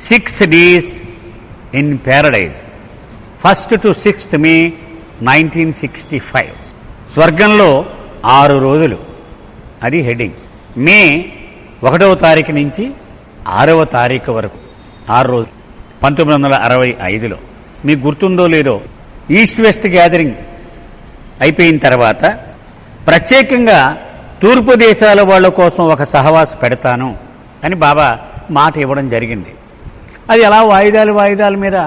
6 days in paradise, 1st to 6th May 1965. స్వర్గంలో 6 రోజులు, అది హెడ్డింగ్. మే 1వ తారీఖు నుంచి 6వ తారీఖు వరకు 6 రోజులు 1965లో. మీకు గుర్తుందో లేదో, ఈస్ట్ వెస్ట్ గ్యాదరింగ్ అయిపోయిన తర్వాత ప్రత్యేకంగా తూర్పు దేశాల వాళ్ళ కోసం ఒక సహవాస పెడతాను అని బాబా మాట ఇవ్వడం జరిగింది. అది అలా వాయిదాల మీద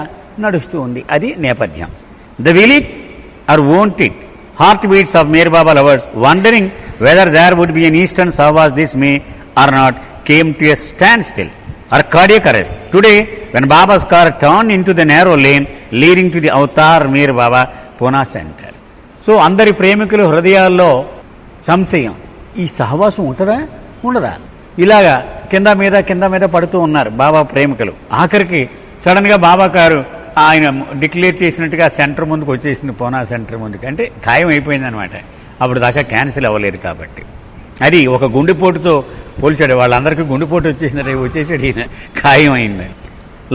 నడుస్తూ ఉంది. అది నేపథ్యం. The will it or won't it, heart beats of Meher Baba lovers wondering whether there would be an eastern Sahavas this may or not came to a standstill or cardiac arrest today when Baba's car turned into the narrow lane leading to the Avatar Mir Baba Pune Center. So అందరి ప్రేమికుల హృదయాల్లో సంశయం, ఈ సహవాసం ఉంటుందా ఉండదా? ఇలాగా కింద మీద పడుతూ ఉన్నారు బాబా ప్రేమికులు. ఆఖరికి సడన్ గా బాబా కారు ఆయన డిక్లేర్ చేసినట్టుగా సెంటర్ ముందుకు వచ్చేసింది, పూనా సెంటర్ ముందుకు. అంటే ఖాయం అయిపోయింది అనమాట. అప్పుడు దాకా క్యాన్సిల్ అవ్వలేదు కాబట్టి. అది ఒక గుండెపోటుతో పోల్చాడు. వాళ్ళందరికీ గుండెపోటు వచ్చేసాడు, ఈయన ఖాయం అయింది.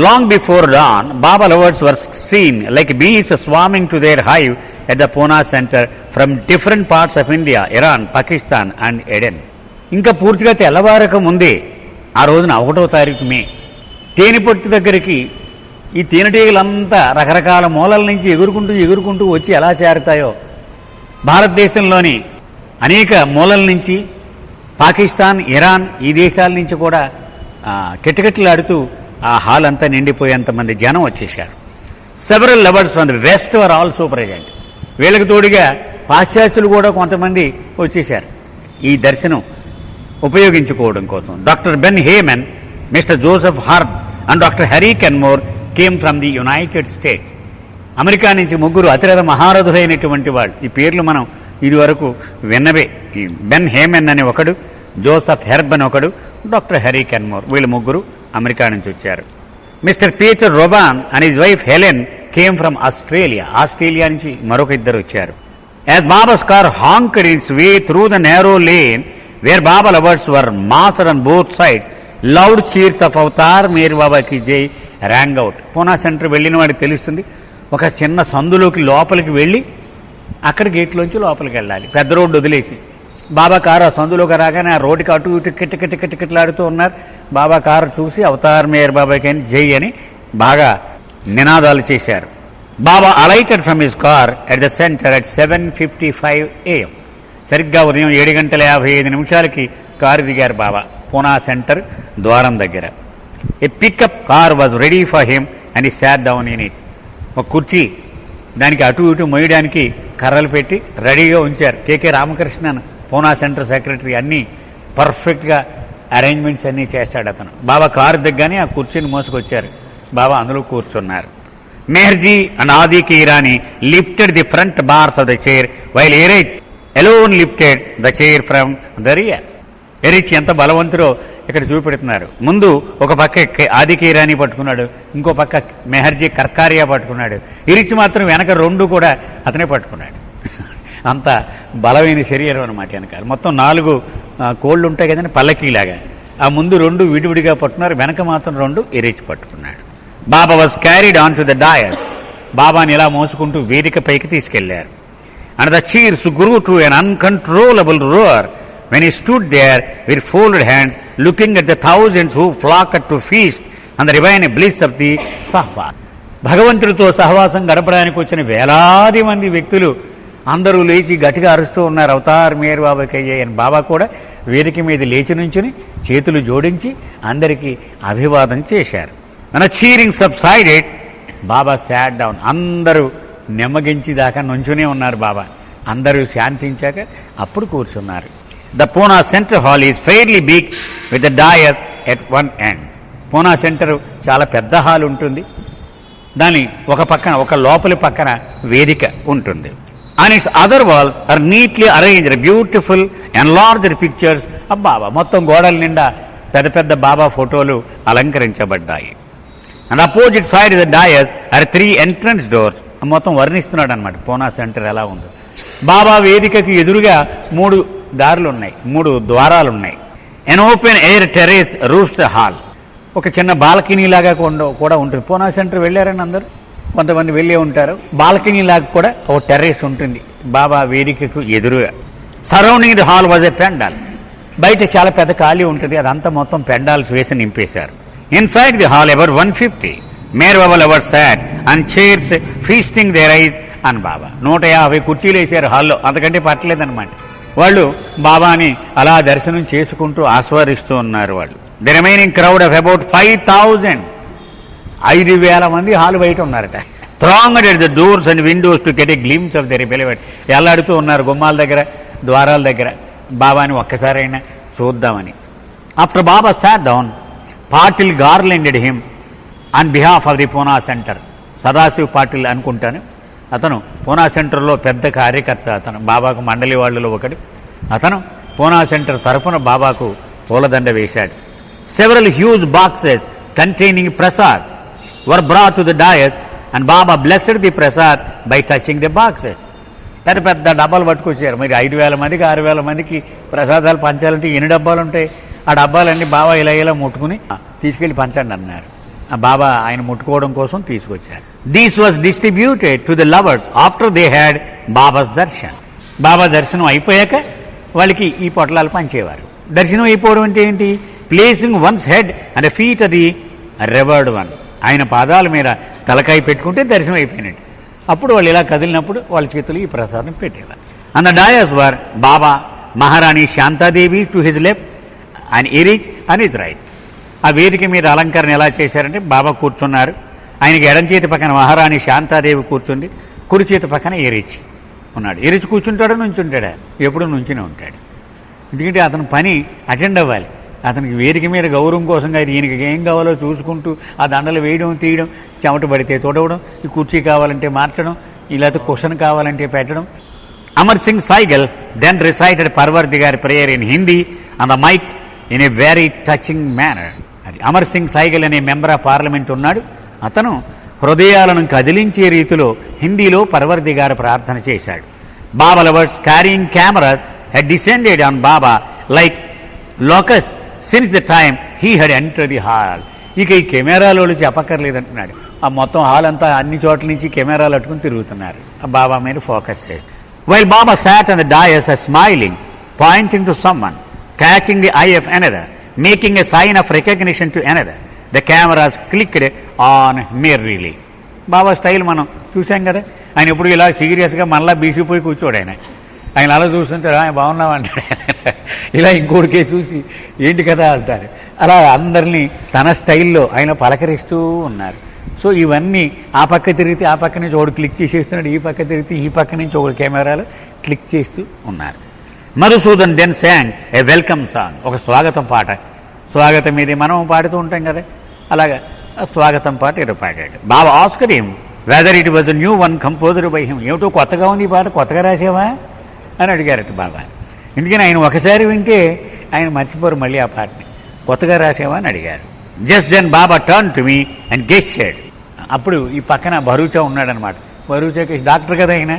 Long before dawn Baba lovers were seen like bees swarming to their hive at the Poona centre from different parts of India, Iran, Pakistan and Aden. ఇంకా పూర్తిగా తెల్లవారక ముందే ఆ రోజున 1వ తారీఖు మే తేనెపట్టు దగ్గరికి ఈ తేనెటీగలంతా రకరకాల మూలల నుంచి ఎగురుకుంటూ వచ్చి ఎలా చేరతాయో, భారతదేశంలోని అనేక మూలల నుంచి, పాకిస్తాన్, ఇరాన్ ఈ దేశాల నుంచి కూడా కిటకిటలాడుతూ ఆ హాల్ అంతా నిండిపోయేంతమంది జనం వచ్చేశారు. Several lovers from the west were also present. వీళ్ళకి తోడుగా పాశ్చాత్యులు కూడా కొంతమంది వచ్చేశారు ఈ దర్శనం ఉపయోగించుకోవడం కోసం. Doctor Ben Heyman, mister Joseph Harb and doctor Harry Kenmore came from the United States. America నుంచి 3 అతిరథ మహారథులైనటువంటి వాళ్ళు. ఈ పేర్లు మనం ఇది వరకు విన్నవే. ఈ బెన్ హేమన్ అని ఒకడు, జోసెఫ్ హెర్బ్ అని ఒకడు, డాక్టర్ హ్యారీ కెన్మోర్, వీళ్ళు 3 అమెరికా నుంచి వచ్చారు. Mister Peter Roban and his wife Helen came from Australia నుంచి మరొక 2 వచ్చారు. As Baba's car honked its way through the narrow lane where Baba lovers were massed on both sides, loud cheers of Avatar Meher Baba కి jai rang out. Poona centre వెళ్ళిన వాడికి తెలుస్తుంది. ఒక చిన్న సందులోకి లోపలికి వెళ్ళి అక్కడ గేట్లోంచి లోపలికి వెళ్ళాలి, పెద్ద రోడ్డు వదిలేసి. బాబా కారు ఆ సందులోకి రాగానే ఆ రోడ్డుకి అటు ఇటు కిటకిటలాడుతూ ఉన్నారు. బాబా కారు చూసి అవతార్ మేర్ బాబాకి అని జై అని బాగా నినాదాలు చేశారు. Baba alighted from his car at the centre at 7:55 AM. సరిగ్గా ఉదయం 7:55 కారు దిగారు బాబా పూనా సెంటర్ ద్వారం దగ్గర. A pickup car was ready for him and he sat down in it. ఒక కుర్చీ, దానికి అటు ఇటు మోయడానికి కర్రలు పెట్టి రెడీగా ఉంచారు. కేకే రామకృష్ణన్ పూనా సెంటర్ సెక్రటరీ. అన్నీ పర్ఫెక్ట్గా అరేంజ్మెంట్స్ అన్నీ చేస్తాడు అతను. బాబా కారు దిగ్గానే ఆ కుర్చీని మోసుకొచ్చారు. బాబా అందులో కూర్చున్నారు. Meherjee and Adi K Irani lifted the front bars of the chair while Eruch alone lifted the chair from the rear. Eruch ఎంత బలవంతుడో ఇక్కడ చూపెడుతున్నారు. ముందు ఒక పక్క ఆదికి ఇరానీ పట్టుకున్నాడు, ఇంకో పక్క మెహర్జీ కర్కారియా పట్టుకున్నాడు. ఎరిచ్ మాత్రం వెనక 2 కూడా అతనే పట్టుకున్నాడు. అంత బలమైన శరీరం అనమాట వెనకాల. మొత్తం 4 కోళ్ళు ఉంటాయి కదండి పల్లకీలాగా. ఆ ముందు 2 విడివిడిగా పట్టుకున్నారు, వెనక మాత్రం 2 ఎరిచ్ పట్టుకున్నాడు. Baba was carried on to the dais. బాబాని ఇలా మోసుకుంటూ వేదిక పైకి తీసుకెళ్లారు. And the cheers grew to an uncontrollable roar when he stood there with folded hands looking at the thousands who flocked to feast on the divine bliss of the sahwas. భగవంతుడితో సహవాసం గడపడానికి వచ్చిన వేలాది మంది వ్యక్తులు అందరూ లేచి గట్టిగా అరుస్తూ ఉన్నారు, అవతార్ మేర్ బాబాకి అని. బాబా కూడా వేదిక మీద లేచి నుంచుని చేతులు జోడించి అందరికీ అభివాదం చేశారు. మన చీరింగ్ సబ్సైడెడ్, బాబా సాట్ డౌన్. అందరూ నెమ్మగించి దాకా నుంచునే ఉన్నారు బాబా. అందరూ శాంతించాక అప్పుడు కూర్చున్నారు. The Poona centre hall is fairly big with the dais at one end. Poona centre చాలా పెద్ద హాల్ ఉంటుంది. దాని ఒక లోపలి పక్కన వేదిక ఉంటుంది. And its other walls are neatly arranged beautiful enlarged pictures of Baba. మొత్తం గోడల నిండా పెద్ద పెద్ద బాబా ఫోటోలు అలంకరించబడ్డాయి. And opposite side the dais are 3 entrance doors. మొత్తం వర్ణిస్తున్నాడు అనమాట పూనా సెంటర్ ఎలా ఉందో. బాబా వేదికకి ఎదురుగా 3 దారులు ఉన్నాయి, 3 ద్వారాలున్నాయి. An open air terrace roofs the hall. ఒక చిన్న బాల్కనీ లాగా కూడా ఉంటుంది. పూనా సెంటర్ వెళ్ళారని అందరూ కొంతమంది వెళ్ళే ఉంటారు. బాల్కనీ లాగా కూడా ఒక టెర్రస్ ఉంటుంది బాబా వేదికకు ఎదురుగా. Surrounding the hall was a pandal. బయట చాలా పెద్ద ఖాళీ ఉంటుంది, అదంతా మొత్తం పెండాల్స్ వేసి నింపేశారు. Inside the hall over 150 Meher Baba ever sat and chairs feasting their eyes on Baba. 150 కుర్చీలు వేశారు హాల్లో, అంతకంటే పట్టలేదన్నమాట. వాళ్ళు బాబాని అలా దర్శనం చేసుకుంటూ ఆస్వాదిస్తూ ఉన్నారు. వాళ్ళు the remaining crowd of about 5,000 5,000 మంది హాల్ బయట ఉన్నారట. Thronged at the doors and windows to get a glimpse of their beloved. ఎల్లాడుతూ ఉన్నారు గుమ్మాల దగ్గర, ద్వారాల దగ్గర, బాబాని ఒక్కసారైనా చూద్దామని. After Baba sat down, Patil garlanded him on behalf of the Poona centre. Sadashiv Patil అనుకుంటాను, అతను పూనా సెంటర్లో పెద్ద కార్యకర్త. అతను బాబాకు మండలి వాళ్ళలో ఒకడు. అతను పూనా సెంటర్ తరఫున బాబాకు పూలదండ వేశాడు. Several huge boxes containing prasad were brought to the dais and Baba blessed the prasad by touching the boxes. పెద్ద పెద్ద డబ్బాలు పట్టుకొచ్చారు. మరి 5,000 మందికి 6,000 మందికి ప్రసాదాలు పంచాలంటే ఎన్ని డబ్బాలు ఉంటాయి? ఆ డబ్బాలన్నీ బాబా ఇలా ఇలా ముట్టుకుని తీసుకెళ్లి పంచండి అన్నారు. ఆ బాబా ఆయన ముట్టుకోవడం కోసం తీసుకొచ్చారు. This was distributed to the lovers after they had Baba's darshan. Baba దర్శనం అయిపోయాక వాళ్ళకి ఈ పొట్లాలు పంచేవారు. దర్శనం అయిపోవడం అంటే ఏంటి? Placing once head and feet అది రివర్డ్ వన్. ఆయన పాదాల మీద తలకాయ పెట్టుకుంటే దర్శనం అయిపోయినట్టు. అప్పుడు వాళ్ళు ఇలా కదిలినప్పుడు వాళ్ళ చేతులు ఈ ప్రసాదం పెట్టేవారు. అండ్ ద డయాస్ వర్ బాబా, మహారాణి Shanta Devi to his left and Erich and his right. ఆ వేదిక మీద అలంకరణ ఎలా చేశారంటే బాబా కూర్చున్నారు, ఆయనకి ఎడం చేతి పక్కన మహారాణి శాంతాదేవి కూర్చుంది, కుడి చేతి పక్కన ఎరిచ్ ఉన్నాడు. ఎరిచ్ కూర్చుంటాడా నుంచుంటాడా? ఎప్పుడు నుంచునే ఉంటాడు. ఎందుకంటే అతని పని అటెండ్ అవ్వాలి. అతనికి వేదిక మీద గౌరవం కోసం కాదు, ఈయనకి ఏం కావాలో చూసుకుంటూ ఆ దండలు వేయడం, తీయడం, చెమట పడితే తొడవడం, ఈ కుర్చీ కావాలంటే మార్చడం, ఇలాంటి క్వశ్చన్ కావాలంటే పెట్టడం. Amar Singh Saigal then recited Parvardigar prayer in Hindi on the mic in a very touching manner. అది అమర్ సింగ్ సైగల్ అనే మెంబర్ ఆఫ్ పార్లమెంట్ ఉన్నాడు. అతను హృదయాలను కదిలించే రీతిలో హిందీలో పర్వర్దిగారు ప్రార్థన చేశాడు. Baba lovers carrying cameras had descended on Baba like locusts since the time he had entered the hall. ఇక ఈ కెమెరాలో చెప్పక్కర్లేదంటున్నాడు. ఆ మొత్తం హాల్ అంతా అన్ని చోట్ల నుంచి కెమెరాలు అట్టుకుని తిరుగుతున్నారు. ఆ బాబా మీద ఫోకస్ చేసి. While Baba sat on the dais smiling, pointing to someone, catching the eye of another, making a sign of recognition to another, the cameras clicked on merrily. Baba style మనం చూసాం కదా. ఆయన ఎప్పుడు ఇలా సీరియస్గా మళ్ళా బీసిపోయి కూర్చోడు. ఆయన అలా చూస్తుంటారు, ఆయన బాగున్నావు అంటాడు. ఇలా ఇంకోటికే చూసి ఏంటి కదా అంటారు. అలా అందరినీ తన స్టైల్లో ఆయన పలకరిస్తూ ఉన్నారు. సో ఇవన్నీ ఆ పక్క తిరిగితే ఆ పక్క నుంచి ఒకడు క్లిక్ చేసేస్తున్నాడు, ఈ పక్క తిరిగితే ఈ పక్క నుంచి ఒకడు కెమెరాలు క్లిక్ చేస్తూ ఉన్నారు. మధుసూదన్ దెన్ సాంగ్ ఏ వెల్కమ్ సాంగ్, ఒక స్వాగతం పాట. స్వాగతం ఇది మనం పాడుతూ ఉంటాం కదా, అలాగా స్వాగతం పాట ఏదో పాడాడు. Baba asked him whether it was new one composed by him. ఏమిటో కొత్తగా ఉంది ఈ పాట, కొత్తగా రాసేవా అని అడిగారట బాబా. ఎందుకని ఆయన ఒకసారి వింటే ఆయన మర్చిపోరు మళ్ళీ ఆ పాటని. కొత్తగా రాసేవా అని అడిగారు. Just then Baba turn to me and గెస్టెడ్. అప్పుడు ఈ పక్కన భరూచా ఉన్నాడనమాట. భరూచాకి డాక్టర్ కదా ఆయన,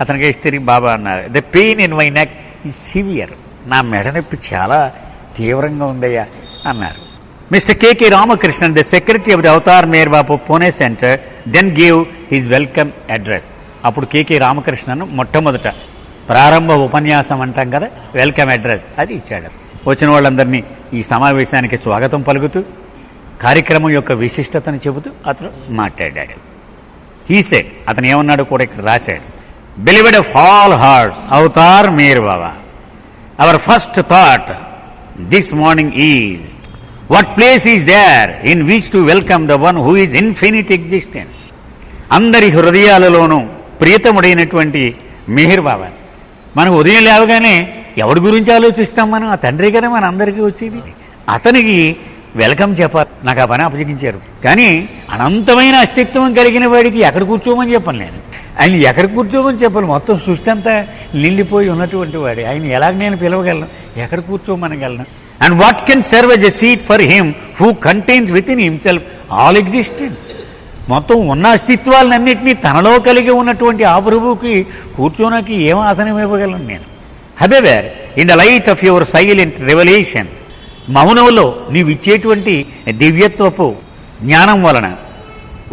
అతనికి వేసి తిరిగి బాబా అన్నారు, the pain in my neck is severe. నా మెడ నొప్పి చాలా తీవ్రంగా ఉందయ్యా అన్నారు. Mister KK Ramakrishnan, the secretary of the Avatar Meher Baba Pune centre, then give his welcome address. అప్పుడు కేకే రామకృష్ణన్ మొట్టమొదట ప్రారంభ ఉపన్యాసం అంటాం కదా, వెల్కమ్ అడ్రస్ అది ఇచ్చాడు. వచ్చిన వాళ్ళందరినీ ఈ సమావేశానికి స్వాగతం పలుకుతూ కార్యక్రమం యొక్క విశిష్టతను చెబుతూ అతను మాట్లాడాడు. హీసే అతను ఏమన్నాడు కూడా ఇక్కడ రాశాడు. Beloved of all hearts Avatar Meher Baba, our first thought this morning is what place is there in which to welcome the one who is infinite existence. అందరి హృదయాలలోనూ ప్రియతముడైనటువంటి మెహర్ బాబా. మనం ఉదయం లేవగానే ఎవరి గురించి ఆలోచిస్తాం మనం? ఆ తండ్రి కదా మన అందరికీ వచ్చేది. అతనికి వెల్కమ్ చెప్పాలి. నాకు ఆ పని అప్పగించారు. కానీ అనంతమైన అస్తిత్వం కలిగిన వాడికి ఎక్కడ కూర్చోమని చెప్పను నేను. ఆయన ఎక్కడ కూర్చోమని చెప్పాలి. మొత్తం సృష్టి అంతా నిండిపోయి ఉన్నటువంటి వాడు. ఆయన ఎలాగ నేను పిలవగలను, ఎక్కడ కూర్చోమనగలను? And what can serve as a seat for him who contains within himself all existence. మొత్తం ఉన్న అస్తిత్వాలన్నింటినీ తనలో కలిగి ఉన్నటువంటి ఆ ప్రభువుకి కూర్చోనకి ఏం ఆసనం ఇవ్వగలను నేను? However in the light of your silent revolution మౌనంలో నీవిచ్చేటువంటి దివ్యత్వపు జ్ఞానం వలన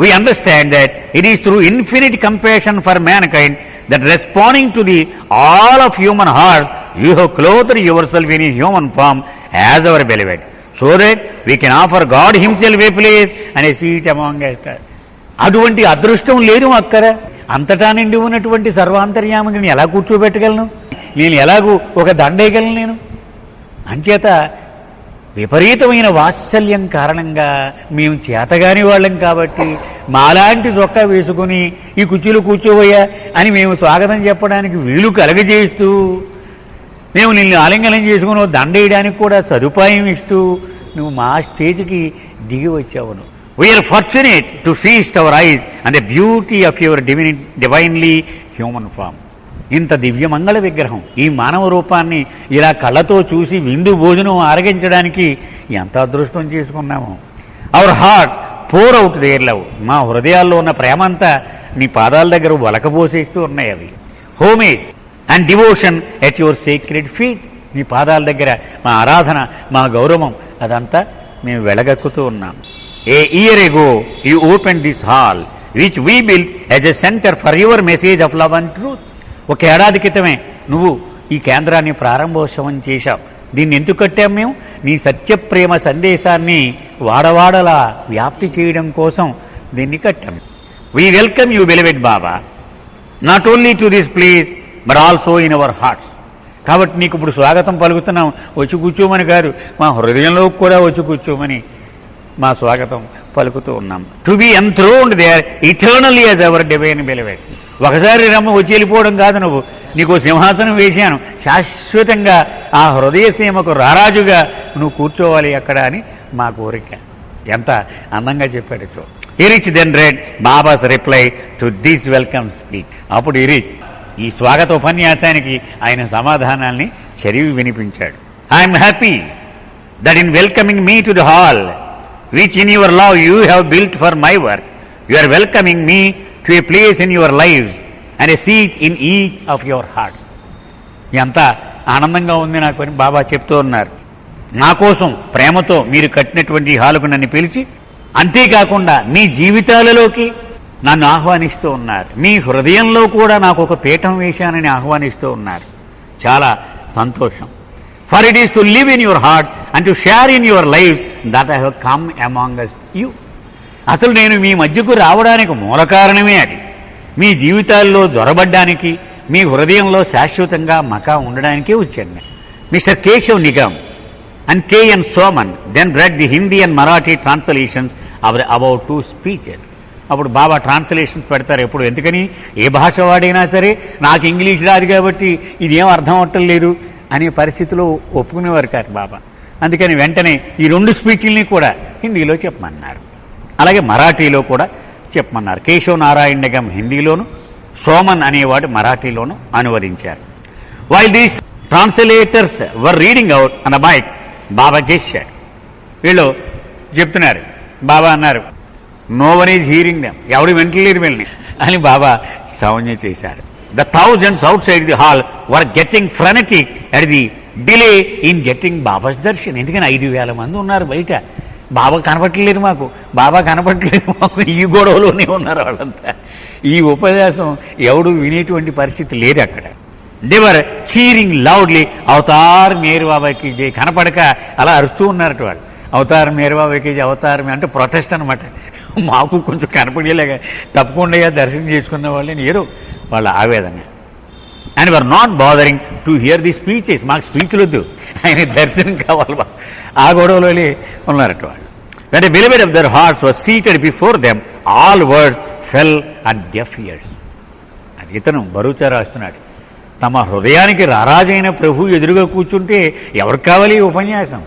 we understand that it is through infinite compassion for mankind that responding to the all of human heart you have clothed yourself in a human form as our beloved, so that we can offer God himself a place and a seat among us. అటువంటి అదృష్టం లేదు అక్కర. అంతటా నిండి ఉన్నటువంటి సర్వాంతర్యామిని నేను ఎలా కూర్చోబెట్టగలను, నేను ఎలాగూ ఒక దండేయగలను నేను? అంచేత విపరీతమైన వాత్సల్యం కారణంగా మేము చేతగాని వాళ్ళం కాబట్టి మాలాంటి చొక్కా వేసుకుని ఈ కుర్చీలో కూర్చోబోయా అని మేము స్వాగతం చెప్పడానికి వీలు కలగజేస్తూ, మేము నిన్ను ఆలింగనం చేసుకుని దండేయడానికి కూడా సదుపాయం ఇస్తూ నువ్వు మా స్టేజ్కి దిగి వచ్చావును. We are fortunate to feast our eyes and the beauty of your divinely human form. ఇంత దివ్యమంగళ విగ్రహం, ఈ మానవ రూపాన్ని ఇలా కళ్ళతో చూసి విందు భోజనం ఆరగించడానికి ఎంత అదృష్టం చేసుకున్నాము. Our hearts pour out their love. మా హృదయాల్లో ఉన్న ప్రేమంతా నీ పాదాల దగ్గర వలకబోసేస్తూ ఉన్నాయి. అవి homage and devotion at your secret feet. నీ పాదాల దగ్గర మా ఆరాధన, మా గౌరవం అదంతా మేము వెలగక్కుతూ ఉన్నాం. A year ago you open this hall which we build as a centre for your message of love and truth. ఒక ఏడాది క్రితమే నువ్వు ఈ కేంద్రాన్ని ప్రారంభోత్సవం చేశావు. దీన్ని ఎందుకు కట్టాం మేము? నీ సత్యప్రేమ సందేశాన్ని వాడవాడలా వ్యాప్తి చేయడం కోసం దీన్ని కట్టాం. We welcome you beloved Baba, not only to this place but also in our hearts. కాబట్టి నీకు ఇప్పుడు స్వాగతం పలుకుతున్నాం. వచ్చి కూర్చోమని గారు, మా హృదయంలోకి కూడా వచ్చి కూర్చోమని మా స్వాగతం పలుకుతూ ఉన్నాం. To be enthroned there eternally as our divine beloved. ఒకసారి రమ్మ వచ్చి వెళ్ళిపోవడం కాదు, నువ్వు నీకు సింహాసనం వేశాను, శాశ్వతంగా ఆ హృదయ సీమకు రారాజుగా నువ్వు కూర్చోవాలి అక్కడ అని మా కోరిక. ఎంత అందంగా చెప్పాడు చూ. Eruch then read Baba's reply to this welcome speech. అప్పుడు ఇరిచ్ ఈ స్వాగత ఉపన్యాసానికి ఆయన సమాధానాల్ని చదివి వినిపించాడు. I'm happy that in welcoming me to the hall which in your love you have built for my work, you are welcoming me to a place in your lives and a seat in each of your hearts. ఎంత ఆనందంగా ఉంది నాకు అని బాబా చెప్తూ ఉన్నారు. నా కోసం ప్రేమతో మీరు కట్టినటువంటి హాలుకు నన్ను పిలిచి, అంతేకాకుండా మీ జీవితాలలోకి నన్ను ఆహ్వానిస్తూ ఉన్నారు. మీ హృదయంలో కూడా నాకు ఒక పీఠం వేశానని ఆహ్వానిస్తూ ఉన్నారు. చాలా సంతోషం. For it is to live in your heart and to share in your lives that I have come amongst you. అసలు నేను మీ మధ్యకు రావడానికి మూల కారణమే అది. మీ జీవితాల్లో దొరబడ్డానికి, మీ హృదయంలో శాశ్వతంగా మకా ఉండడానికే వచ్చాను. Mister Keshav Nigam and K.N. Soman then read the Hindi and Marathi translations of the above two speeches. అప్పుడు బాబా ట్రాన్స్లేషన్స్ పెడతారు ఎప్పుడు. ఎందుకని? ఏ భాష వాడైనా సరే నాకు ఇంగ్లీష్ రాదు కాబట్టి ఇదేం అర్థం అవట్లేదు అనే పరిస్థితిలో ఒప్పుకునేవారు కాదు బాబా. అందుకని వెంటనే ఈ రెండు స్పీచ్ల్ని కూడా హిందీలో చెప్పమన్నారు, అలాగే మరాఠీలో కూడా చెప్పమన్నారు. కేశవ్ నారాయణ నిగమ్ హిందీలోను, సోమన్ అనేవాడు మరాఠీలోను అనువదించారు. While these translators were reading out అన్న మైక్ బాబా గెస్చాడు. వీళ్ళు చెప్తున్నారు. బాబా అన్నారు, no one is hearing them, ఎవడు వింటలేరు వీళ్ళని అని బాబా సౌజ్ఞ చేశారు. The thousands outside the hall were getting frenetic at the delay in getting Baba's darshan. ఎందుకని 5,000 మంది ఉన్నారు బయట. బాబా కనపట్లేదు మాకు, బాబా కనపట్లేదు మాకు, ఈ గొడవలోనే ఉన్నారు వాళ్ళంతా. ఈ ఉపన్యాసం ఎవడు వినేటువంటి పరిస్థితి లేదు అక్కడ. They were cheering loudly, Avatar Meher బాబాకి జై. కనపడక అలా అరుస్తూ ఉన్నారట వాళ్ళు. అవతారం మేరబాబాకి అవతారం అంటే ప్రొటెస్ట్ అనమాట. మాకు కొంచెం కనపడేలాగా తప్పకుండా దర్శనం చేసుకున్న వాళ్ళని ఏరో వాళ్ళ ఆవేదన. And were not bothering to hear the speeches. మాకు స్పీచ్లు వద్దు, ఆయన దర్శనం కావాలి. ఆ గొడవలోనే ఉన్నారట వాళ్ళు. When the beloved of their hearts was seated before them, all words fell on deaf ears. అది ఇతను బరూచా రాస్తున్నాడు. తమ హృదయానికి రారాజైన ప్రభు ఎదురుగా కూర్చుంటే ఎవరికి కావాలి ఈ ఉపన్యాసం?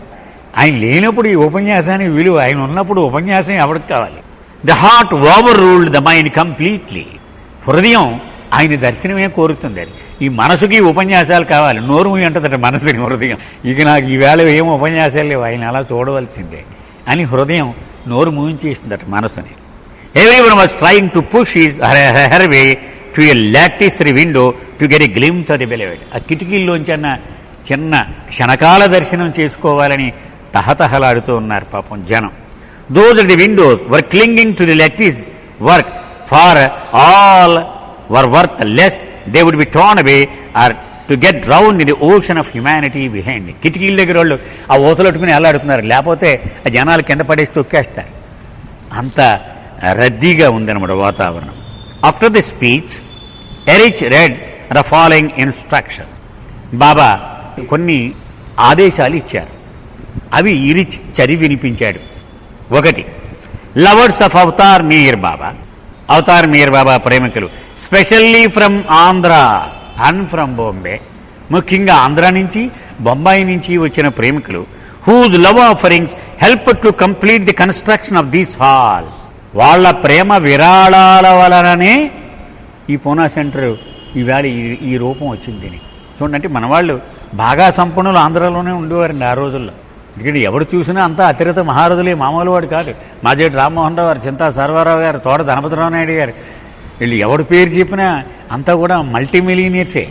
ఆయన లేనప్పుడు ఈ ఉపన్యాసానికి విలువ, ఆయన ఉన్నప్పుడు ఉపన్యాసం ఎవరికి కావాలి? The heart over ruled the mind completely. హృదయం ఆయన దర్శనమే కోరుతుంది. అది ఈ మనసుకి ఉపన్యాసాలు కావాలి. నోరు అంటదట మనసుని హృదయం. ఇక నాకు ఈవేళ ఏం ఉపన్యాసాలు లేవు, ఆయన అలా చూడవలసిందే అని హృదయం నోరు మూయించేస్తుందట మనసుని. Everyone was trying to push her way to a latticed window to get a glimpse of the beloved. ఆ కిటికీల్లోంచి అన్న చిన్న క్షణకాల దర్శనం చేసుకోవాలని తహతహలాడుతూ ఉన్నారు పాపం జనం. Those at the windows were clinging to the lattice work for all were worth lest they would be torn away or to get drown in the ocean of humanity behind. కిటికీల దగ్గర వాళ్ళు ఆ ఓతలట్టుకుని ఎలాడుతున్నారు, లేకపోతే ఆ జనాలు కింద పడేసి తొక్కేస్తారు. అంత రద్దీగా ఉందన్నమాట వాతావరణం. After the speech Eruch read the following instruction. Baba కొన్ని ఆదేశాలు ఇచ్చారు, అవి ఇరిచ్ చదివి వినిపించాడు. ఒకటి, లవర్స్ ఆఫ్ అవతార్ మీర్ బాబా, అవతార్ మీర్ బాబా ప్రేమికులు, specially from Andhra and from Bombay, ముఖ్యంగా ఆంధ్ర నుంచి బొంబాయి నుంచి వచ్చిన ప్రేమికులు, whose love offerings help to complete the construction of this hall. వాళ్ల ప్రేమ విరాళాల వలననే ఈ పూనా సెంటర్ ఈవేళ ఈ రూపం వచ్చింది. చూడండి, మన వాళ్ళు బాగా సంపన్నులు ఆంధ్రాలోనే ఉండేవారండి ఆ రోజుల్లో. ఎందుకంటే ఎవరు చూసినా అంతా అతిరత మహారథులే, మామూలు వాడు కాదు. మాజేటి రామ్మోహన్ రావు గారు, చింతా సర్వారావు గారు, తోట ధనపతిరావు నాయుడు గారు, వీళ్ళు ఎవడు పేరు చెప్పినా అంతా కూడా మల్టీ మిలియనీర్సే.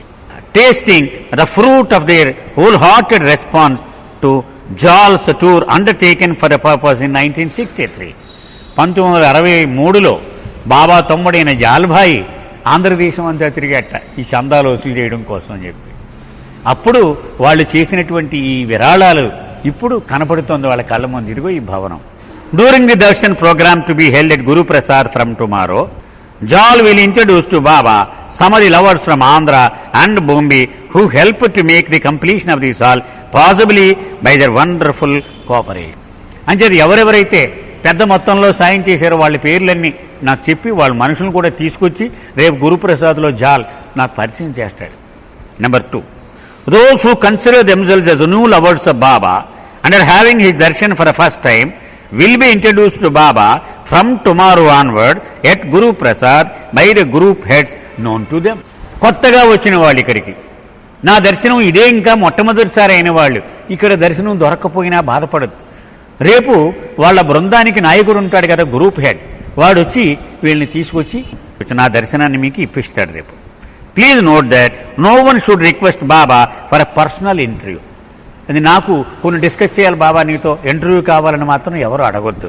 Tasting the fruit of their whole hearted response to Jal's tour undertaken for the purpose in 1963. 1963లో బాబా తమ్ముడైన జాల్భాయి ఆంధ్రదేశం అంతా తిరిగేట ఈ చందాలు వసూలు చేయడం కోసం అని చెప్పి. అప్పుడు వాళ్ళు చేసినటువంటి ఈ విరాళాలు ఇప్పుడు కనపడుతోంది వాళ్ళ కళ్ళ ముందు. ఇదిగో ఈ భవనం. During the darshan programme to be held at Guru Prasad from tomorrow, Jal will introduce to Baba some of the lovers from Andhra and Bombay who helped to make the completion of this hall, possibly by their wonderful cooperation. అంచేది ఎవరెవరైతే పెద్ద మొత్తంలో సాయం చేశారో వాళ్ళ పేర్లన్నీ నాకు చెప్పి వాళ్ళ మనుషులను కూడా తీసుకొచ్చి రేపు గురుప్రసాద్లో జాల్ నాకు పరిచయం చేస్తాడు. Number 2, those who consider themselves as new lovers of Baba and are having his darshan for the first time will be introduced to Baba from tomorrow onward at Guru Prasad by the group heads known to them. కొత్తగా వచ్చిన వాళ్ళు ఇక్కడికి నా దర్శనం ఇదే ఇంకా మొట్టమొదటిసారి అయిన వాళ్ళు ఇక్కడ దర్శనం దొరక్కపోయినా బాధపడదు. రేపు వాళ్ళ బృందానికి నాయకుడు ఉంటాడు కదా, గ్రూప్ హెడ్, వాడు వచ్చి వీళ్ళని తీసుకొచ్చి నా దర్శనాన్ని మీకు ఇప్పిస్తాడు రేపు. Please note that no one should request Baba for a personal interview. అది నాకు కొన్ని డిస్కస్ చేయాలి బాబా నీతో, ఇంటర్వ్యూ కావాలని మాత్రం ఎవరు అడగొద్దు.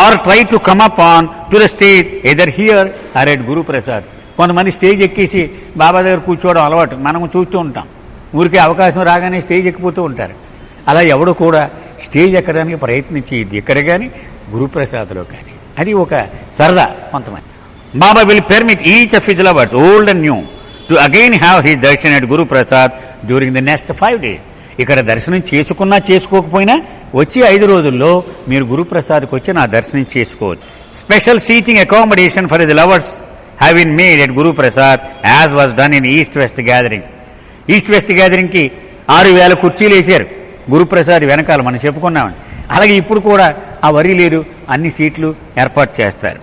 Or try to come up on to the stage either here or at Guru Prasad. కొంతమంది స్టేజ్ ఎక్కేసి బాబా దగ్గర కూర్చోవడం అలవాటు, మనం చూస్తూ ఉంటాం. ఊరికే అవకాశం రాగానే స్టేజ్ ఎక్కిపోతూ ఉంటారు. అలా ఎవడు కూడా స్టేజ్ ఎక్కడానికి ప్రయత్నించేది ఇక్కడ కానీ గురుప్రసాద్లో కానీ. అది ఒక సరదా కొంతమంది. Baba will permit each of his lovers old and new to again have his darshan at Guru Prasad during the next 5 days. ఇక్కడ దర్శనం చేసుకున్నా చేసుకోకపోయినా వచ్చి 5 రోజుల్లో మీరు గురుప్రసాద్కి వచ్చి నా దర్శనం చేసుకోవచ్చు. Special seating accommodation for the lovers have been made at Guru Prasad as was done in East West Gathering. East West గ్యాదరింగ్కి 6,000 కుర్చీలు వేశారు గురుప్రసాద్ వెనకాల, మనం చెప్పుకున్నామని. అలాగే ఇప్పుడు కూడా ఆ వరి లేదు, అన్ని సీట్లు ఏర్పాటు చేస్తారు.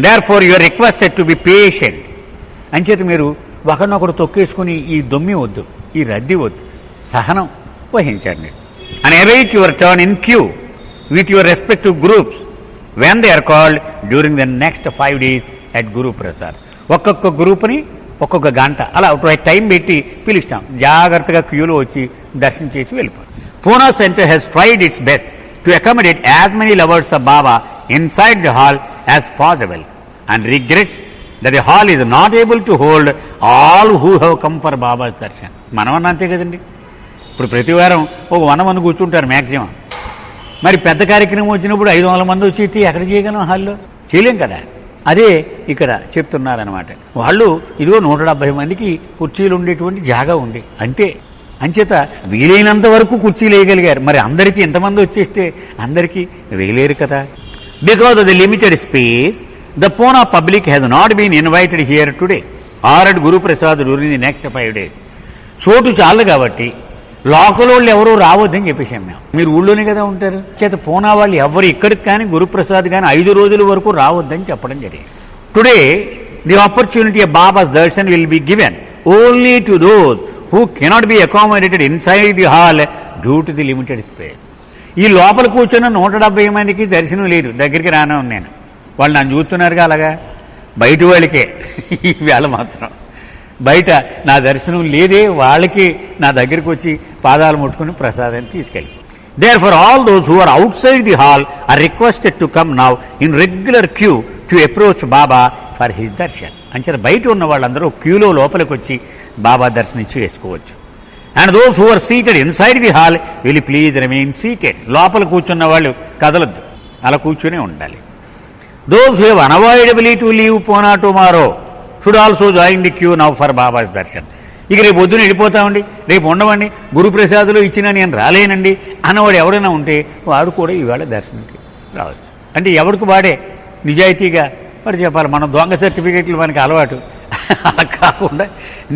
Therefore you're requested to be patient. అంచేత మీరు ఒకరినొకరు తొక్కేసుకుని ఈ దొమ్మి వద్దు, ఈ రద్దీ వద్దు, సహనం వహించండి. And await your turn in queue with your respective groups when they are called during the next 5 days ఎట్ గురు ప్రసాద్. ఒక్కొక్క గ్రూప్ని ఒక్కొక్క గంట అలా ఒక టైం పెట్టి పిలుస్తాం, జాగ్రత్తగా క్యూలో వచ్చి దర్శనం చేసి వెళ్ళిపోతాం. Poona centre has tried its best to accommodate as many lovers of Baba inside the hall as possible and regrets that the hall is not able to hold all who have come for Baba's darshan. మనమన్నా అంతే కదండి. ఇప్పుడు ప్రతి వారం ఒక 100 మంది కూర్చుంటారు maximum. మరి పెద్ద కార్యక్రమం వచ్చినప్పుడు 500 మంది వచ్చి ఎక్కడ చేయగలం? హాల్లో చేయలేం కదా. అదే ఇక్కడ చెప్తున్నారనమాట. వాళ్ళు ఇదిగో 170 మందికి కుర్చీలు ఉండేటువంటి జాగా ఉంది అంతే. అంచేత వీలైనంత వరకు కుర్చీలు వేయగలిగారు. మరి అందరికీ ఎంతమంది వచ్చేస్తే అందరికీ వేయలేరు కదా. Because of the limited space the Poona public has not been invited here today or at Guru Prasad during the next 5 days. చోటు చాలు కాబట్టి లోకల్ వాళ్ళు ఎవరూ రావద్దని చెప్పేసాం మేము. మీరు ఊళ్ళోనే కదా ఉంటారు. చేత పూనా వాళ్ళు ఎవరు ఇక్కడికి కానీ గురుప్రసాద్ కానీ 5 రోజుల వరకు రావద్దని చెప్పడం జరిగింది. Today the opportunity of babas Darshan will be given only to those who cannot be accommodated inside the hall due to the limited space. ఈ లోపల కూర్చున్న 170 మందికి దర్శనం లేదు, దగ్గరికి రానే నేను. వాళ్ళు నన్ను చూస్తున్నారుగా, అలాగా బయట వాళ్ళకే ఈ వేళ మాత్రం బయట నా దర్శనం లేదే, వాళ్ళకి నా దగ్గరికి వచ్చి పాదాలు ముట్టుకుని ప్రసాదాన్ని తీసుకెళ్ళి. Therefore, all those who are outside the hall are requested to come now in regular queue to approach Baba for his darshan. అంచేత బయట ఉన్న వాళ్ళందరూ క్యూలో లోపలికి వచ్చి బాబా దర్శనం చేసుకోవచ్చు. And those who are seated inside the hall will please remain seated. లోపల కూర్చున్న వాళ్ళు కదలొద్దు, అలా కూర్చునే ఉండాలి. Those who have unavoidability to leave Poona tomorrow should also join the queue now for Baba's darshan. ఇక రేపు పొద్దున వెళ్ళిపోతామండి, రేపు ఉండమండి, గురుప్రసాదులు ఇచ్చినా నేను రాలేనండి అన్నవాడు ఎవరైనా ఉంటే వాడు కూడా ఈవేళ దర్శనంకి రావచ్చు. అంటే ఎవరికి వాడే నిజాయితీగా వాడు చెప్పాలి. మనం దొంగ సర్టిఫికెట్లు మనకి అలవాటు, అలా కాకుండా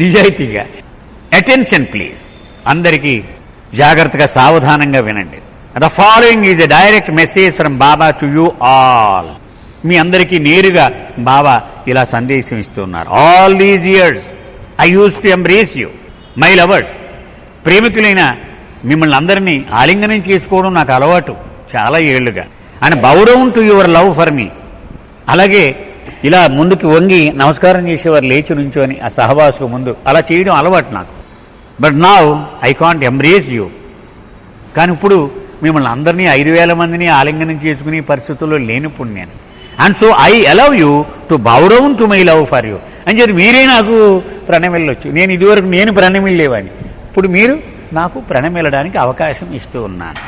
నిజాయితీగా. అటెన్షన్ ప్లీజ్, అందరికీ జాగ్రత్తగా సావధానంగా వినండి. The following is a direct message from Baba to you all. మీ అందరికీ నేరుగా బాబా ఇలా సందేశం ఇస్తున్నారు. All these years I used to embrace you, my lovers. ప్రేమికులైన మిమ్మల్ని అందరినీ ఆలింగనం చేసుకోవడం నాకు అలవాటు చాలా ఏళ్లుగా. అండ్ bow down to your love for me. అలాగే ఇలా ముందుకు వంగి నమస్కారం చేసేవారు లేచి నుంచోని ఆ సహవాసుకు ముందు అలా చేయడం అలవాటు నాకు. But now I can't embrace you. కానీ ఇప్పుడు మిమ్మల్ని అందరినీ 5,000 మందిని ఆలింగనం చేసుకునే పరిస్థితుల్లో లేనిప్పుడు నేను. And so I allow you to bow down to my love for you అని చెప్పి మీరే నాకు ప్రణమిల్లొచ్చు. నేను ప్రణమిల్లేవాడిని, ఇప్పుడు మీరు నాకు ప్రణమిల్లడానికి అవకాశం ఇస్తూ ఉన్నాను.